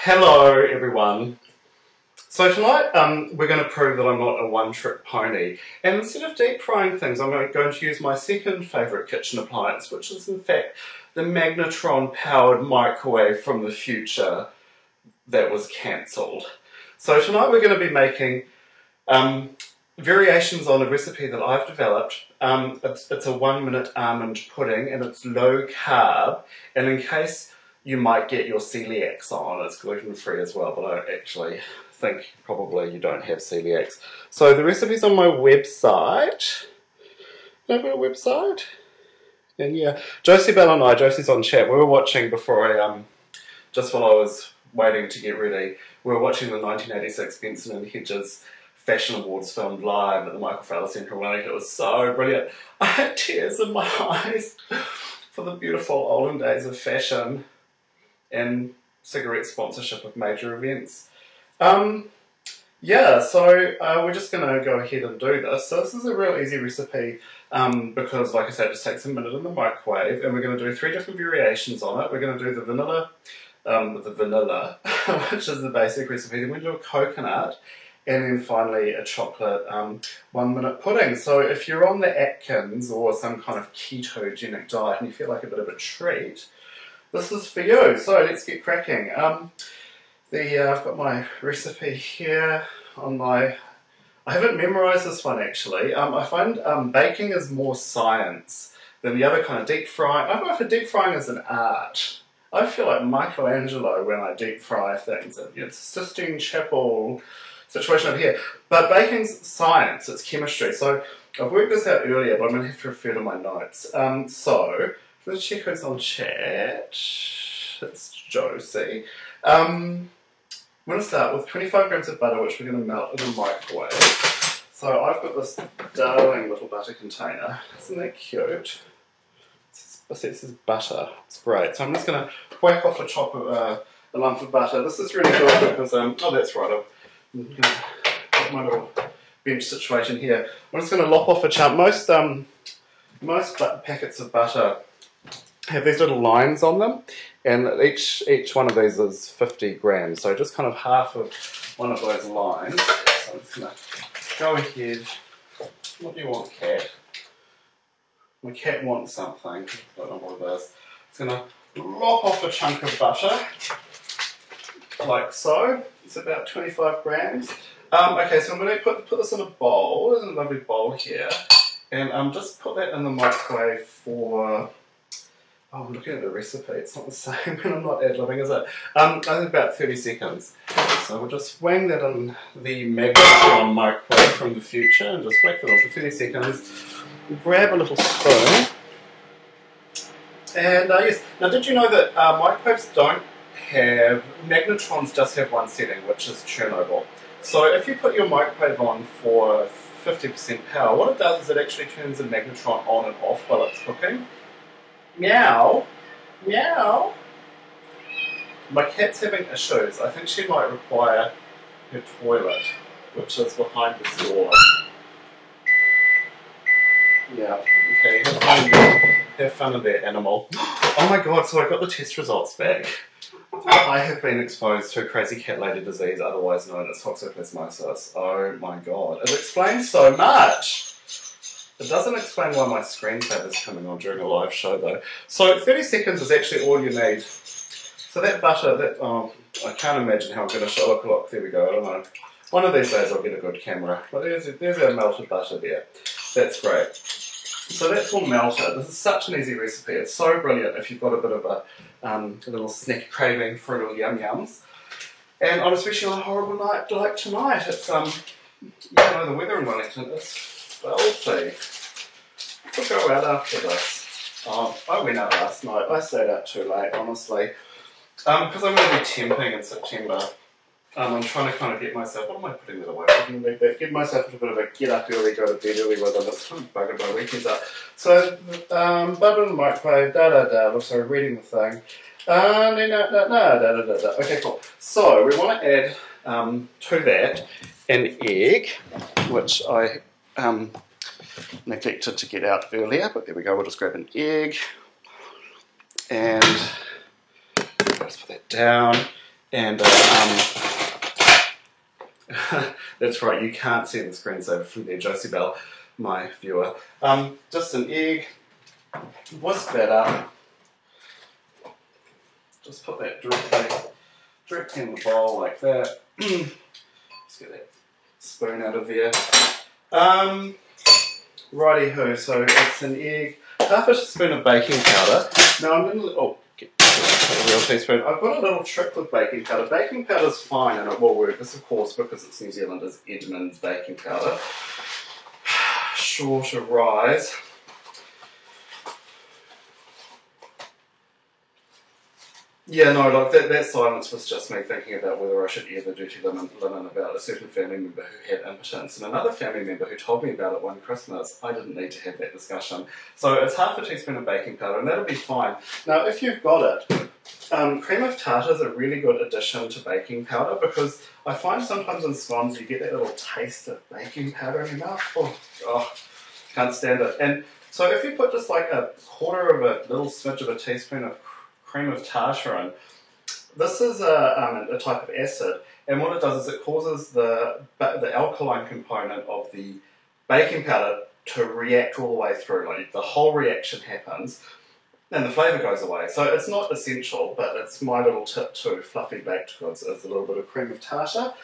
Hello everyone. So tonight we're going to prove that I'm not a one-trick pony, and instead of deep frying things I'm going to use my second favourite kitchen appliance, which is in fact the magnetron powered microwave from the future that was cancelled. So tonight we're going to be making variations on a recipe that I've developed. It's a 1-minute almond pudding and it's low carb, and in case you might get your celiacs on, it's gluten-free as well, but I actually think probably you don't have celiacs. So the recipe's on my website. Do I have a website? And yeah, Josie Bell and I, Josie's on chat, we were watching before just while I was waiting to get ready, we were watching the 1986 Benson and Hedges Fashion Awards filmed live at the Michael Fowler Central Wellington. It was so brilliant. I had tears in my eyes for the beautiful olden days of fashion and cigarette sponsorship of major events. Yeah, so we're just going to go ahead and do this. So this is a real easy recipe because, like I said, it just takes a minute in the microwave, and we're going to do 3 different variations on it. We're going to do the vanilla, which is the basic recipe. Then we're going to do a coconut, and then finally a chocolate 1-minute pudding. So if you're on the Atkins or some kind of ketogenic diet and you feel like a bit of a treat, this is for you. So let's get cracking. I've got my recipe here on my... I haven't memorised this one actually. I find baking is more science than the other kind of deep frying. I go for deep frying as an art. I feel like Michelangelo when I deep fry things. It's Sistine Chapel situation over here. But baking's science, it's chemistry. So I've worked this out earlier, but I'm going to have to refer to my notes. So let's check who's on chat. It's Josie. I'm going to start with 25 grams of butter, which we're going to melt in the microwave. So I've got this darling little butter container. Isn't that cute? It says butter. It's great. So I'm just going to whack off a lump of butter. This is really good because, oh that's right, I'm going to put my little bench situation here. I'm just going to lop off a chunk. Most packets of butter have these little lines on them, and each one of these is 50 grams, so just kind of half of one of those lines. So I'm just going to go ahead. What do you want, cat? My cat wants something. I don't know what it is. It's going to lop off a chunk of butter, like so. It's about 25 grams. Okay, so I'm going to put this in a bowl. There's a lovely bowl here, and just put that in the microwave for... Oh, I'm looking at the recipe, it's not the same when I'm not ad-libbing, is it? I think about 30 seconds. So we'll just wang that in the magnetron microwave from the future and just whack it on for 30 seconds. Grab a little spoon. And yes, now did you know that microwaves don't have, magnetrons just have one setting, which is Chernobyl. So if you put your microwave on for 50% power, what it does is it actually turns the magnetron on and off while it's cooking. Meow, meow. My cat's having issues. I think she might require her toilet, which is behind this door. Yeah, okay, have fun with that animal. Oh my god, so I got the test results back. I have been exposed to crazy cat lady disease, otherwise known as toxoplasmosis. Oh my god, it explains so much. It doesn't explain why my screensaver is coming on during a live show though. So 30 seconds is actually all you need. So that butter, I can't imagine how I'm going to show. Look, there we go, I don't know. One of these days I'll get a good camera. But there's our melted butter there. That's great. So that's all melted. This is such an easy recipe. It's so brilliant if you've got a bit of a little snack craving for little yum-yums. And on especially on a horrible night like tonight, it's, you know, the weather in Wellington is filthy. We'll go out after this. Oh, I went out last night. I stayed out too late, honestly. Because I'm going to be temping in September. I'm trying to kind of get myself, what am I putting that away? Get myself a bit of a get up early, go to bed early rhythm. It's kind of buggered my weekends up. So, butter in the microwave, sorry, reading the thing. Okay, cool. So, we want to add to that an egg, which I neglected to get out earlier, but there we go, we'll just grab an egg and let's put that down. And that's right, you can't see the screensaver from there, Josie Bell, my viewer. Just an egg, whisk that up, just put that directly in the bowl like that. Let's get that spoon out of there. Righty-ho, so it's an egg, half a teaspoon of baking powder. Now I'm going to, get a real teaspoon. I've got a little trick with baking powder. Baking powder is fine and it will work. This, of course, because it's New Zealand, is Edmund's baking powder. Sure to rise. Yeah, no, like that silence was just me thinking about whether I should air the dirty linen about a certain family member who had impotence and another family member who told me about it one Christmas. I didn't need to have that discussion. So it's half a teaspoon of baking powder and that'll be fine. Now if you've got it, cream of tartar is a really good addition to baking powder because I find sometimes in scones you get that little taste of baking powder in your mouth. Oh, can't stand it. And so if you put just like a quarter of a little smidge of a teaspoon of cream of tartar in, this is a type of acid, and what it does is it causes the alkaline component of the baking powder to react all the way through. Like the whole reaction happens, and the flavour goes away. So it's not essential, but it's my little tip to fluffy baked goods is a little bit of cream of tartar.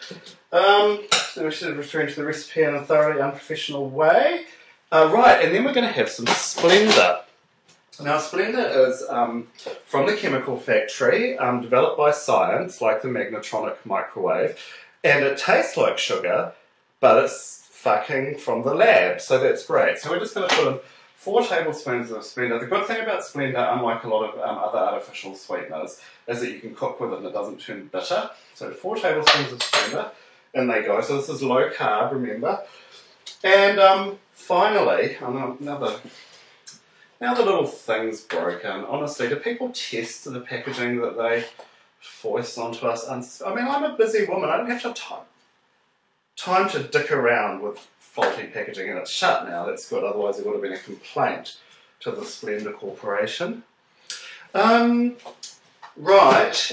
So we should refer to the recipe in a thoroughly unprofessional way. Right, and then we're going to have some Splenda. Now, Splenda is from the chemical factory, developed by science, like the magnetronic microwave, and it tastes like sugar, but it's fucking from the lab, so that's great. So we're just going to put in 4 tablespoons of Splenda. The good thing about Splenda, unlike a lot of other artificial sweeteners, is that you can cook with it and it doesn't turn bitter. So 4 tablespoons of Splenda, and they go. So this is low carb, remember. And finally, now the little thing's broken. Honestly, do people test the packaging that they foist onto us? I mean, I'm a busy woman. I don't have time to dick around with faulty packaging, and it's shut now. That's good. Otherwise, there would have been a complaint to the Splenda Corporation. Right,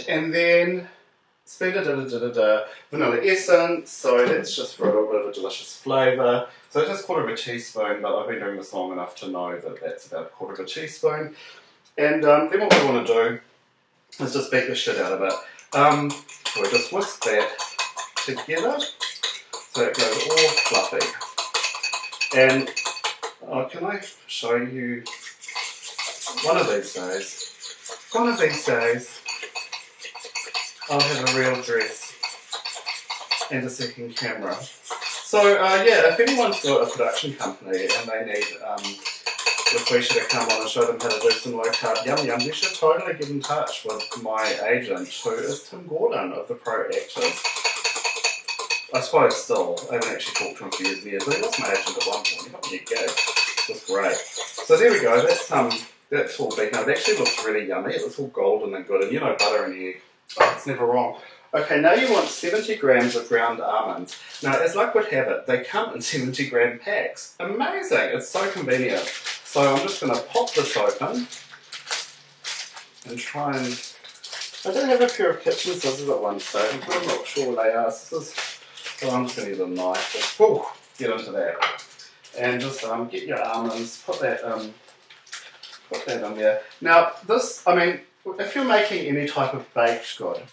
and then Splenda vanilla essence. So that's just for a little bit of a delicious flavour. So it's just a quarter of a teaspoon, but I've been doing this long enough to know that that's about a quarter of a teaspoon. And then what we want to do is just beat the shit out of it. So we just whisk that together so it goes all fluffy. And can I show you one of these days I'll have a real dress and a second camera. So yeah, if anyone's got a production company and they need LaQuisha to come on and show them how to do some low carb yum yum, you should totally get in touch with my agent, who is Tim Gordon of the Pro Actors. I suppose still, I haven't actually talked to him for years and years, but he was my agent at one point. He got me a gig. It was great. So there we go, that's all beaten up. It actually looks really yummy. It looks all golden and good, and you know, butter and egg. Oh, it's never wrong. Okay, now you want 70 grams of ground almonds. Now, as luck would have it, they come in 70 gram packs. Amazing! It's so convenient. So I'm just going to pop this open and try and... I don't have a pair of kitchen scissors at one stage, but I'm not sure what they are. So I'm just going to use a knife. Ooh, get into that. And just get your almonds, put that in there. Now, this, I mean, if you're making any type of baked good,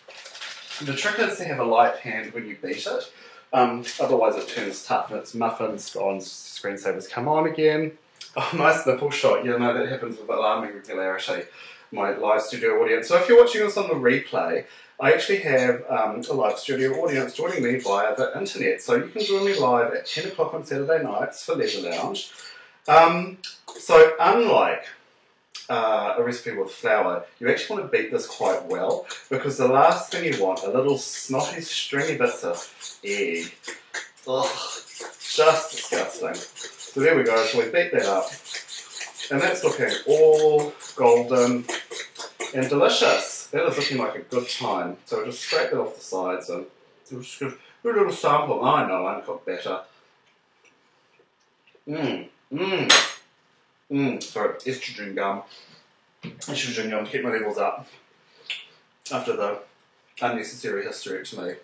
the trick is to have a light hand when you beat it. Otherwise it turns tough and it's muffins, scones, screensavers come on again. Oh, nice nipple shot. You know, that happens with alarming regularity, my live studio audience. So if you're watching this on the replay, I actually have a live studio audience joining me via the internet. So you can join me live at 10 o'clock on Saturday nights for Leisure Lounge. So unlike a recipe with flour, you actually want to beat this quite well, because the last thing you want are little snotty stringy bits of egg. Ugh, just disgusting. So there we go, so we beat that up, and that's looking all golden and delicious. That is looking like a good time. So we'll just scrape that off the sides and we'll just give a little sample. I know, I cook better. Sorry, estrogen gum to keep my levels up after the unnecessary hysterectomy.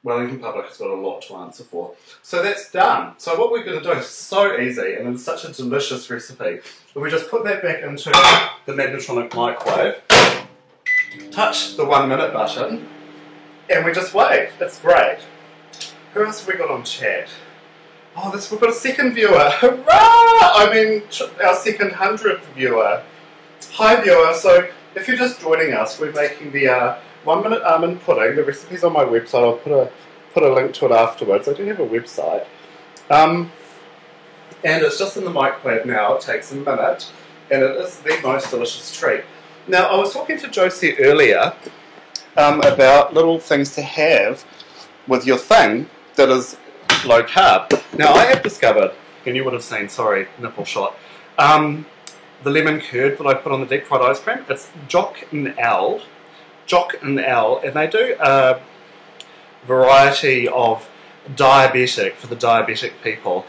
Wellington Public has got a lot to answer for. So that's done. So what we're going to do is so easy, and it's such a delicious recipe. We just put that back into the magnetronic microwave, touch the 1 minute button, and we just wait. It's great. Who else have we got on chat? Oh, we've got a second viewer. Hurrah! I mean, our second 100th viewer. Hi viewer. So if you're just joining us, we're making the 1 minute almond pudding. The recipe's on my website. I'll put a link to it afterwards. I do have a website. And it's just in the microwave now. It takes a minute, and it is the most delicious treat. Now, I was talking to Josie earlier about little things to have with your thing that is low carb. Now, I have discovered, and you would have seen, sorry, nipple shot, the lemon curd that I put on the deep fried ice cream. It's Jock and L, and they do a variety of diabetic, for the diabetic people,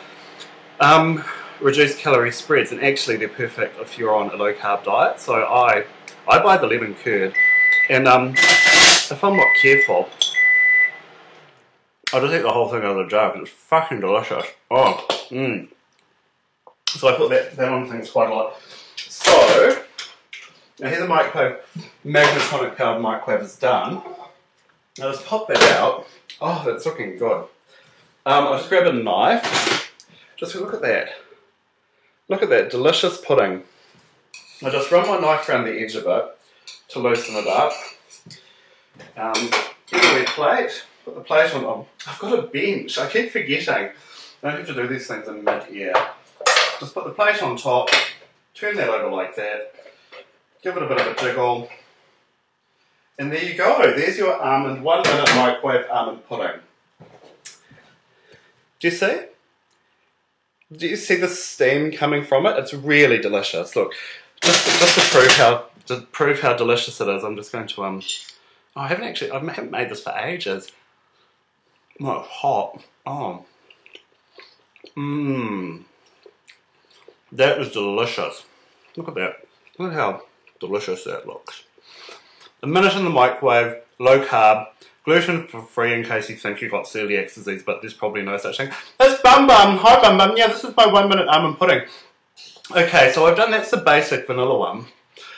reduced calorie spreads, and actually they're perfect if you're on a low carb diet. So I buy the lemon curd, and if I'm not careful, I'll just eat the whole thing out of the jar because it's fucking delicious. Oh, So I put that on things quite a lot. So, now here the magnetronic powered microwave is done. Now just pop that out. Oh, that's looking good. I'll just grab a knife. Just look at that. Look at that delicious pudding. I just run my knife around the edge of it to loosen it up. Get a wet plate. Put the plate on. Oh, I've got a bench. I keep forgetting. I don't have to do these things in mid-air. Just put the plate on top. Turn that over like that. Give it a bit of a jiggle. And there you go. There's your almond 1 minute microwave almond pudding. Do you see? Do you see the steam coming from it? It's really delicious. Look, just to prove how delicious it is, I'm just going to I haven't made this for ages. Oh, it's hot. Oh. That is delicious. Look at that. Look at how delicious that looks. A minute in the microwave, low carb, gluten free in case you think you've got celiac disease, but there's probably no such thing. It's Bum Bum. Hi Bum Bum. Yeah, this is my 1 minute almond pudding. Okay, so I've done, that's the basic vanilla one.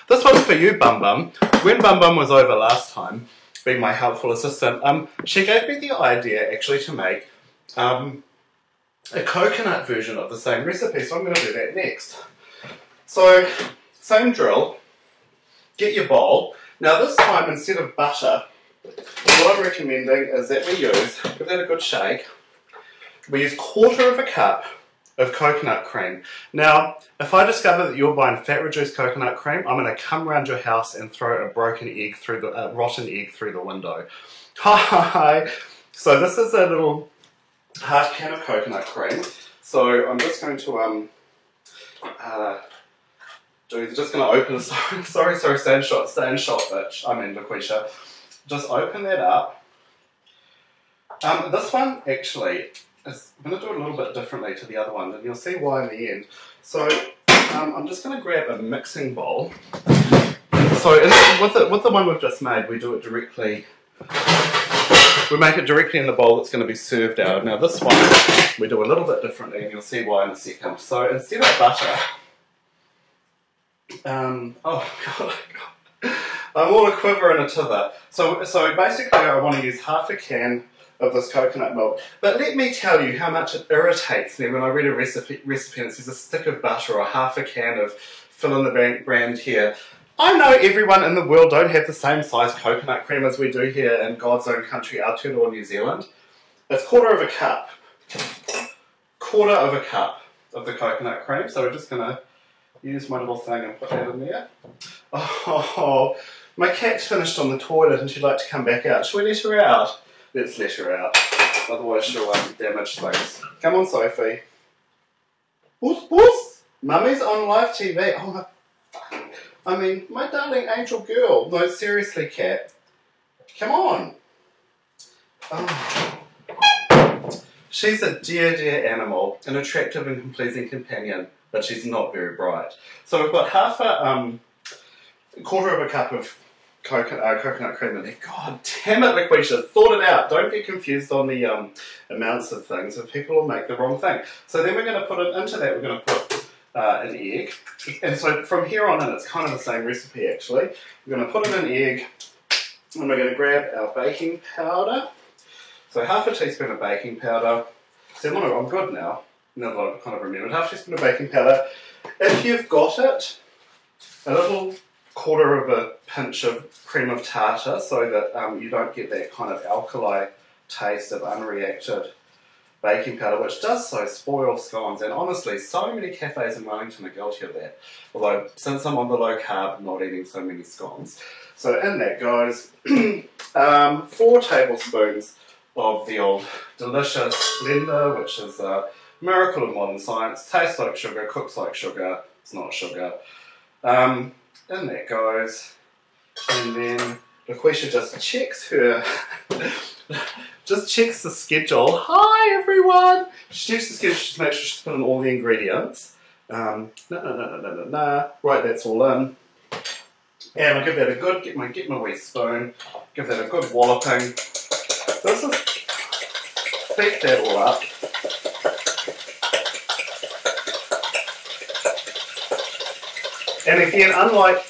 This one's for you, Bum Bum. When Bum Bum was over last time, being my helpful assistant, she gave me the idea actually to make a coconut version of the same recipe, so I'm going to do that next. So, same drill, get your bowl. Now this time, instead of butter, what I'm recommending is that we use, give that a good shake, we use 1/4 cup of coconut cream. Now, if I discover that you're buying fat-reduced coconut cream, I'm going to come around your house and throw a rotten egg through the window. Hi! So this is a little half can of coconut cream. So I'm just going to open. Sorry, stay in shot, bitch. I mean, LaQuisha. Just open that up. This one actually is, I'm going to do it a little bit differently to the other one, and you'll see why in the end. So I'm just going to grab a mixing bowl. So with the one we've just made, we do it directly. We make it directly in the bowl that's going to be served out of. Now this one, we do a little bit differently, and you'll see why in a second. So instead of butter, oh god, I'm all a quiver and a tither. So basically I want to use half a can of this coconut milk. But let me tell you how much it irritates me when I read a recipe and it says a stick of butter or half a can of fill in the brand here. I know everyone in the world don't have the same size coconut cream as we do here in God's own country, Aotearoa, New Zealand. It's 1/4 cup. 1/4 cup of the coconut cream. So we're just going to use my little thing and put that in there. Oh, my cat's finished on the toilet and she'd like to come back out. Should we let her out? Let's let her out. Otherwise she'll damage things. Come on, Sophie. Whoos, whoos. Mummy's on live TV. Oh, my darling angel girl. No, seriously, cat. Come on. Oh. She's a dear, dear animal, an attractive and pleasing companion, but she's not very bright. So we've got half a 1/4 cup of coconut cream in there. God damn it, LaQuisha, thought it out. Don't get confused on the amounts of things, or people will make the wrong thing. So then we're going to put it into that, we're going to put an egg. And so from here on in, it's kind of the same recipe actually. We're going to put in an egg, and we're going to grab our baking powder. So half a teaspoon of baking powder. So I'm good now that I've kind of remembered. Half a teaspoon of baking powder. If you've got it, a little quarter of a pinch of cream of tartar, so that you don't get that kind of alkali taste of unreacted baking powder, which does so spoil scones. And honestly, so many cafes in Wellington are guilty of that. Although, since I'm on the low carb, I'm not eating so many scones. So in that goes 4 tablespoons of the old delicious blender, which is a miracle of modern science. Tastes like sugar, cooks like sugar, it's not sugar. In that goes, and then LaQuisha just checks her, just checks the schedule. Hi everyone! She checks the schedule just to make sure she's put in all the ingredients. Right, that's all in. And I'll give that a good, get my wee spoon, give that a good walloping. This is, beat that all up. And again, unlike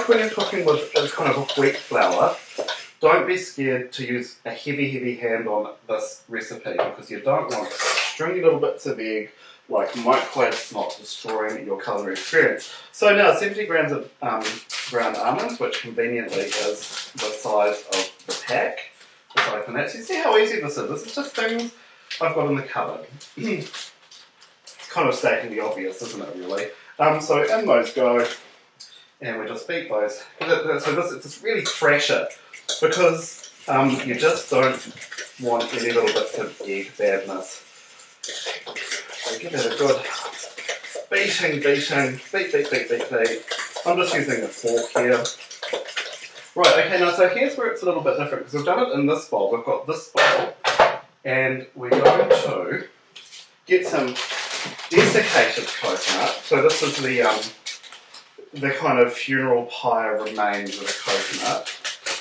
when you're cooking with kind of a wheat flour, don't be scared to use a heavy hand on this recipe, because you don't want stringy little bits of egg like microwaves not destroying your culinary experience. So now 70 grams of ground almonds, which conveniently is the size of the pack. Just open that. So you see how easy this is. This is just things I've got in the cupboard. It's kind of stating the obvious, isn't it, really? So in those go, and we just beat those. So this, just really thrash it, because you just don't want any little bits of egg badness. So give it a good beating, beat. I'm just using a fork here. Right, okay, now so here's where it's a little bit different, because we've done it in this bowl. We've got this bowl, and we're going to get some desiccated coconut. So this is the kind of funeral pyre remains of a coconut.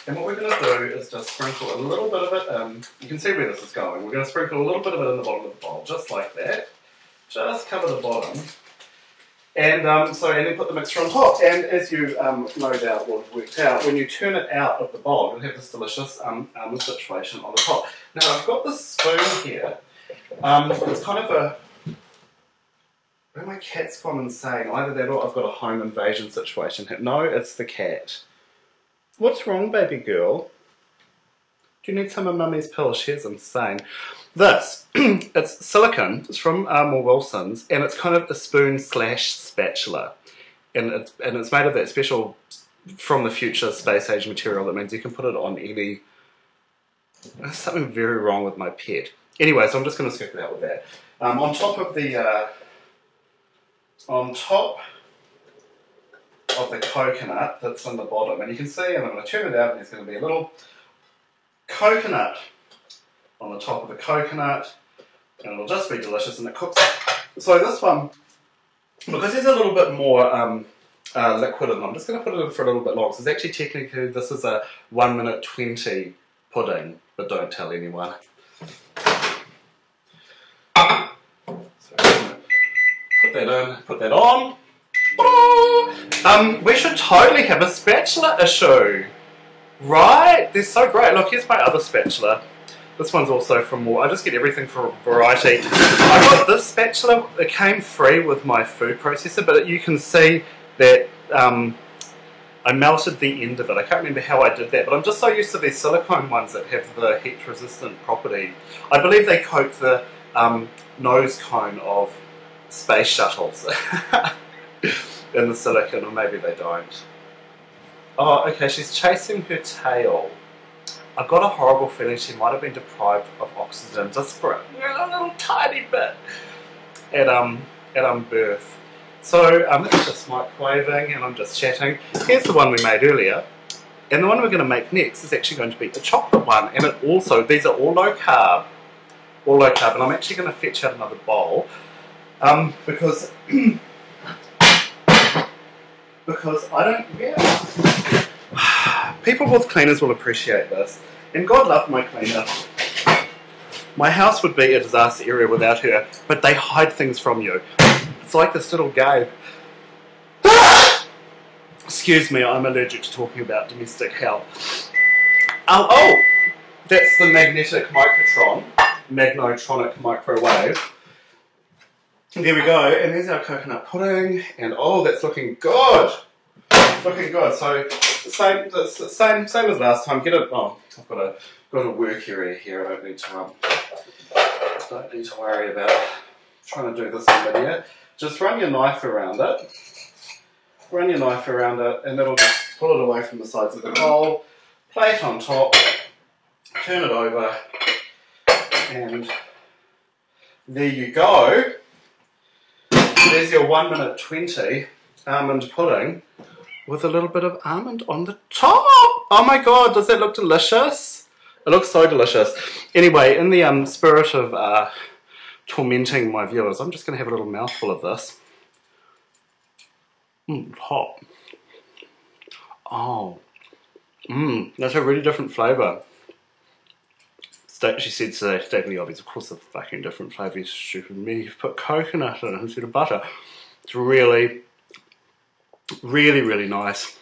And what we're going to do is just sprinkle a little bit of it in. You can see where this is going. We're going to sprinkle a little bit of it in the bottom of the bowl, just like that. Just cover the bottom. And and then put the mixture on top. And as you no doubt will have worked out, when you turn it out of the bowl, you'll have this delicious almond situation on the top. Now I've got this spoon here. It's kind of a... Where my cat's gone insane. Either that or I've got a home invasion situation here. No, it's the cat. What's wrong, baby girl? Do you need some of Mummy's pills? She's insane. This, it's silicone. It's from Wilson's, and it's kind of a spoon / spatula. And it's made of that special from the future space age material that means you can put it on any... There's something very wrong with my pet. Anyway, so I'm just going to scoop it out with that. On top of the... on top of the coconut that's in the bottom, and you can see, and I'm going to turn it out, and there's going to be a little coconut on the top of the coconut, and it'll just be delicious, and it cooks. So this one, because there's a little bit more liquid in them, I'm just going to put it in for a little bit longer. So it's actually technically, this is a 1 minute 20 pudding, but don't tell anyone. Put that in, put that on. We should totally have a spatula issue. Right? They're so great. Look, here's my other spatula. This one's also from more. I just get everything for variety. I got this spatula. It came free with my food processor, but you can see that I melted the end of it. I can't remember how I did that, but I'm just so used to these silicone ones that have the heat-resistant property. I believe they coat the nose cone of space shuttles in the silicone, or maybe they don't. Oh, okay, she's chasing her tail. I've got a horrible feeling she might have been deprived of oxygen just for a little tiny bit at birth. So it's just microwaving and I'm just chatting. Here's the one we made earlier, and the one we're going to make next is actually going to be the chocolate one, and it also, these are all low carb, and I'm actually going to fetch out another bowl because I don't, People with cleaners will appreciate this. And God love my cleaner. My house would be a disaster area without her, but they hide things from you. It's like this little game. Excuse me, I'm allergic to talking about domestic hell. Oh, that's the magnetic magnotronic microwave. There we go, and there's our coconut pudding, and oh, that's looking good. Looking good. So same as last time. Get it. Oh, I've got a work area here. I don't need to worry about trying to do this in video. Just run your knife around it. Run your knife around it, and it'll just pull it away from the sides of the bowl. Plate on top. Turn it over, and there you go. There's your 1 minute 20 almond pudding with a little bit of almond on the top. Oh my God, does that look delicious? It looks so delicious. Anyway, in the spirit of tormenting my viewers, I'm just going to have a little mouthful of this. Hot. Oh. That's a really different flavour. She said today, stating the obvious, of course, a fucking different flavour, you stupid me. You've put coconut in it instead of butter. It's really, really, really nice.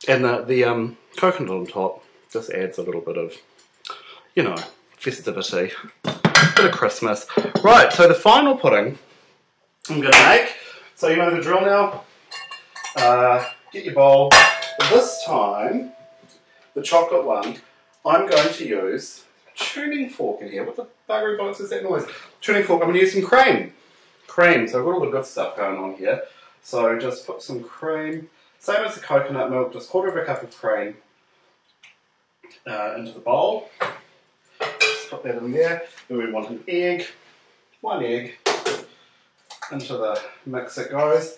And the coconut on top just adds a little bit of, you know, festivity, a bit of Christmas. Right, so the final pudding I'm going to make. So you know the drill now. Get your bowl. This time, the chocolate one, I'm going to use tuning fork in here. What the buggery bollocks is that noise? Tuning fork, I'm going to use some cream. Cream, so I've got all the good stuff going on here. So just put some cream, same as the coconut milk, just 1/4 cup of cream into the bowl. Just put that in there. Then we want an egg, 1 egg, into the mix it goes.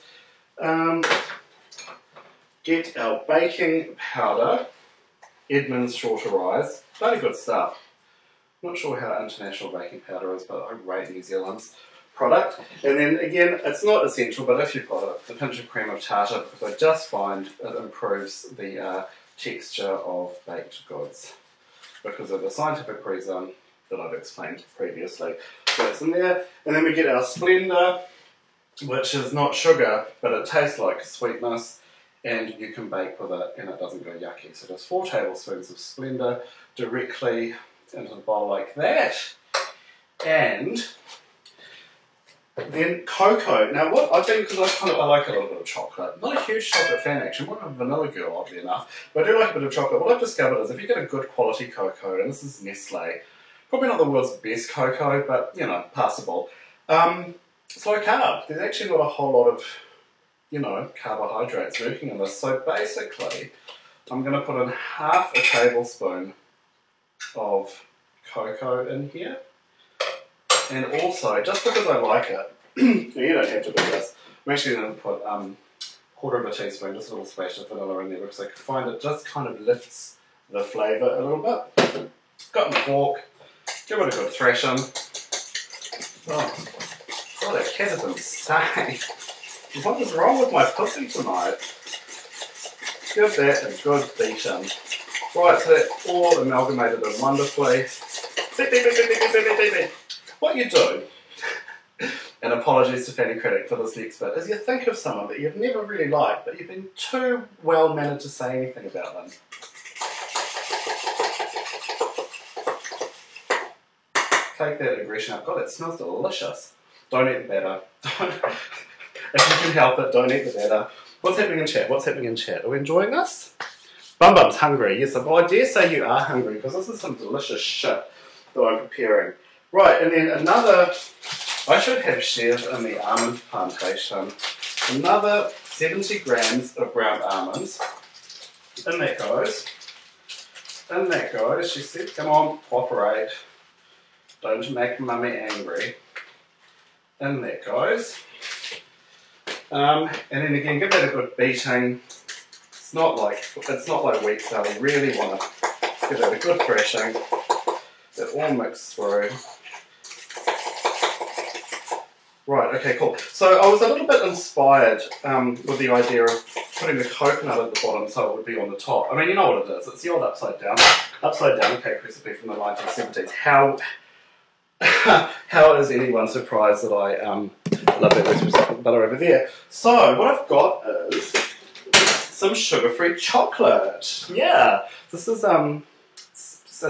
Get our baking powder, Edmund's Shorter Rise, bloody good stuff. Not sure how international baking powder is, but I rate New Zealand's product. And then again, it's not essential, but if you've got it, a pinch of cream of tartar, because I just find it improves the texture of baked goods because of the scientific reason that I've explained previously. So it's in there, and then we get our Splenda, which is not sugar, but it tastes like sweetness, and you can bake with it and it doesn't go yucky. So just 4 tablespoons of Splenda directly into the bowl like that. And then cocoa. Now what I do, because I like a little bit of chocolate. Not a huge chocolate fan actually, I'm more of a vanilla girl oddly enough, but I do like a bit of chocolate. What I've discovered is if you get a good quality cocoa, and this is Nestle, probably not the world's best cocoa, but you know, passable. It's low carb. There's actually not a whole lot of, you know, carbohydrates working in this. So basically, I'm going to put in 1/2 tablespoon of cocoa in here. And also, just because I like it, you don't have to do this, I'm actually going to put 1/4 teaspoon, just a little splash of vanilla in there, because I find it just kind of lifts the flavour a little bit. Got my fork, give it a good thrashing. Oh, that cat is insane. What is wrong with my pussy tonight? Give that a good beating. Right, so that's all amalgamated in wonderfully. Beep, beep, beep, beep, beep, beep, beep, beep. What you do, and apologies to Fanny Critic for this next bit, is you think of someone that you've never really liked, but you've been too well-mannered to say anything about them. Take that aggression out. God, it smells delicious. Don't eat the batter. If you can help it, don't eat the batter. What's happening in chat? What's happening in chat? Are we enjoying this? Bum Bum's hungry. Yes, well, I dare say you are hungry, because this is some delicious shit that I'm preparing. Right, and then another, I should have shared in the almond plantation, another 70 grams of ground almonds. In that goes. In that goes. She said, come on, cooperate. Don't make mummy angry. In that goes. And then again, give that a good beating. It's not like wheat flour. We really want to give that a good thrashing. That all mixed through. Right, okay, cool. So I was a little bit inspired with the idea of putting the coconut at the bottom so it would be on the top. I mean, you know what it is. It's the old upside down cake recipe from the 1970s. How is anyone surprised that I love that recipe butter over there? So what I've got is some sugar-free chocolate. Yeah, this is a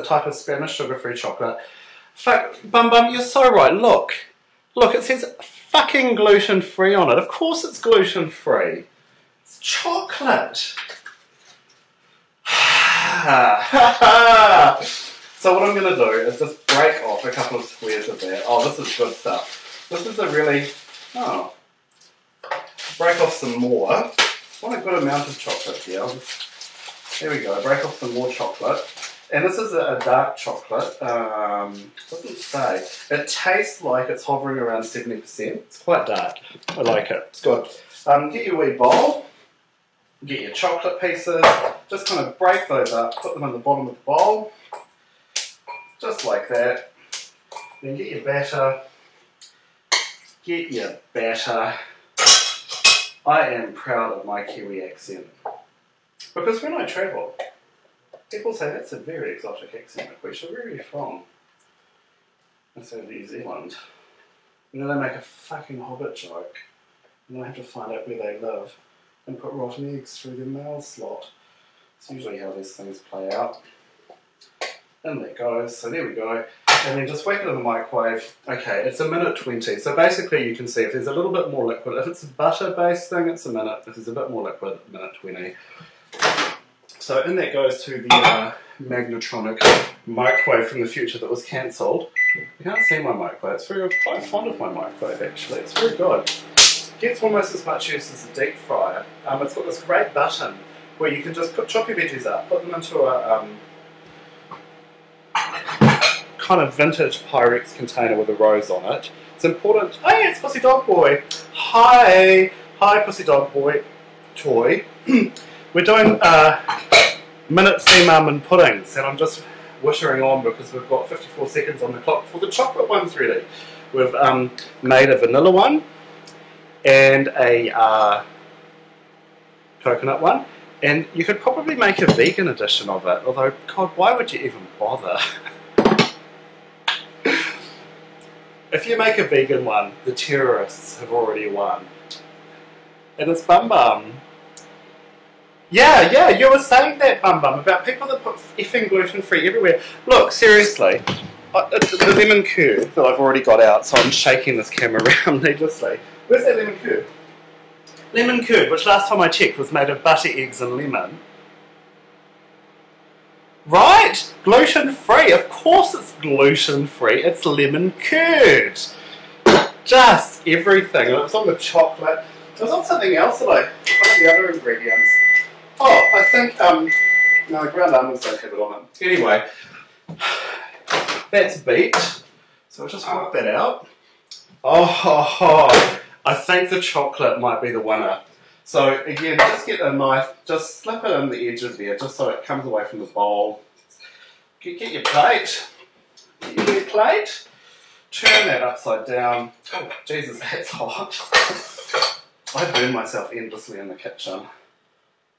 type of Spanish sugar-free chocolate. Bum Bum, you're so right. Look, it says fucking gluten-free on it. Of course it's gluten-free. It's chocolate. So what I'm going to do is just break off a couple of squares of that. Oh, this is good stuff. This is a really... Oh. Break off some more. I want a good amount of chocolate here. There we go. Break off some more chocolate. And this is a dark chocolate. Doesn't say. It tastes like it's hovering around 70%. It's quite dark. I like it. It's good. Get your wee bowl. Get your chocolate pieces. Just kind of break those up. Put them in the bottom of the bowl. Just like that. Then get your batter. Get your batter. I am proud of my Kiwi accent. Because when I travel, people say that's a very exotic accent, LaQuisha. Where are you from? I say New Zealand. And then they make a fucking hobbit joke. And then I have to find out where they live and put rotten eggs through their mail slot. It's usually how these things play out. And there it goes. So there we go. And then just whack it in the microwave. Okay, it's 1:20. So basically you can see if there's a little bit more liquid. If it's a butter-based thing, it's a minute. If there's a bit more liquid, 1:20. So in that goes to the magnetronic microwave from the future that was cancelled. You can't see my microwave. I'm quite fond of my microwave actually. It's very good. It gets almost as much use as a deep fryer. It's got this great button where you can just chop your veggies up, put them into a kind of vintage Pyrex container with a rose on it. It's important. Hey, it's Pussy Dog Boy. Hi, Pussy Dog Boy. Toy. We're doing minute steam almond puddings, and I'm just wittering on because we've got 54 seconds on the clock before the chocolate one's ready. We've made a vanilla one and a coconut one, and you could probably make a vegan edition of it, although, God, why would you even bother? If you make a vegan one, the terrorists have already won. And it's Bum Bum. Yeah, you were saying that, Bum Bum, about people that put effing gluten-free everywhere. Look, seriously, it's the lemon curd that I've already got out, so I'm shaking this camera around needlessly. Where's that lemon curd? Lemon curd, which last time I checked was made of butter, eggs and lemon. Right? Gluten-free. Of course it's gluten-free. It's lemon curd. Just everything. And it was on the chocolate. It was on something else that one of the other ingredients. Oh, I think, no, the ground almonds don't have it on it. Anyway, that's beat. So I'll just work that out. Oh, I think the chocolate might be the winner. So again, just get a knife, just slip it in the edge of there, just so it comes away from the bowl. Get your plate. Get your plate. Turn that upside down. Oh, Jesus, that's hot. I burn myself endlessly in the kitchen.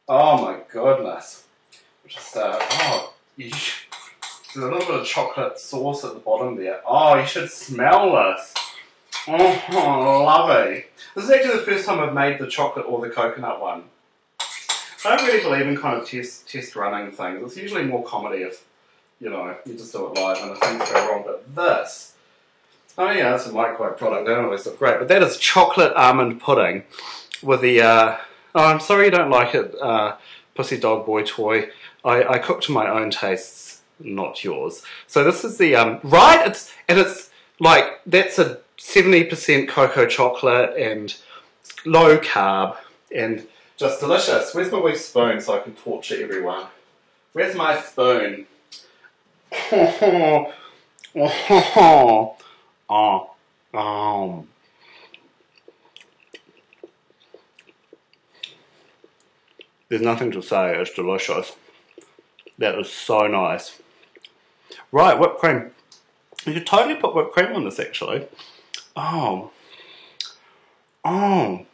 Oh my goodness. Just, there's a little bit of chocolate sauce at the bottom there. Oh, you should smell this. Oh, lovely. This is actually the first time I've made the chocolate or the coconut one. I don't really believe in kind of test running things. It's usually more comedy if, you know, you just do it live and if things go wrong. But this, oh yeah, that's a microwave product. They don't always look great. But that is chocolate almond pudding with the, oh, I'm sorry you don't like it, Pussy Dog Boy Toy. I cook to my own tastes, not yours. So this is the, right, it's like, that's a 70% cocoa chocolate and low carb and just delicious. Where's my wee spoon so I can torture everyone? Where's my spoon? There's nothing to say, it's delicious. That is so nice. Right, whipped cream. You could totally put whipped cream on this actually. Oh, Oh.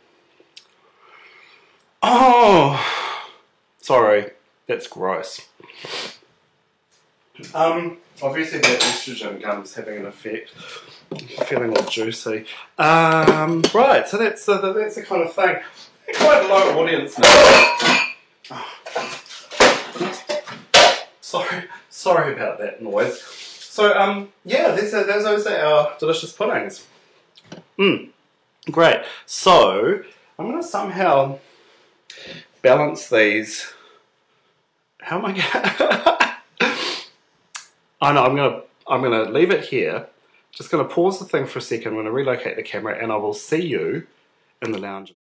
Oh. Sorry, that's gross. Obviously that estrogen gum's having an effect. I'm feeling all juicy. Right, so that's the kind of thing. Quite a low audience now. Oh. Sorry about that noise. So yeah, those are our delicious puddings. Great. So I'm gonna somehow balance these. How am I gonna? I know, I'm gonna leave it here. Just gonna pause the thing for a second. I'm gonna relocate the camera and I will see you in the lounge.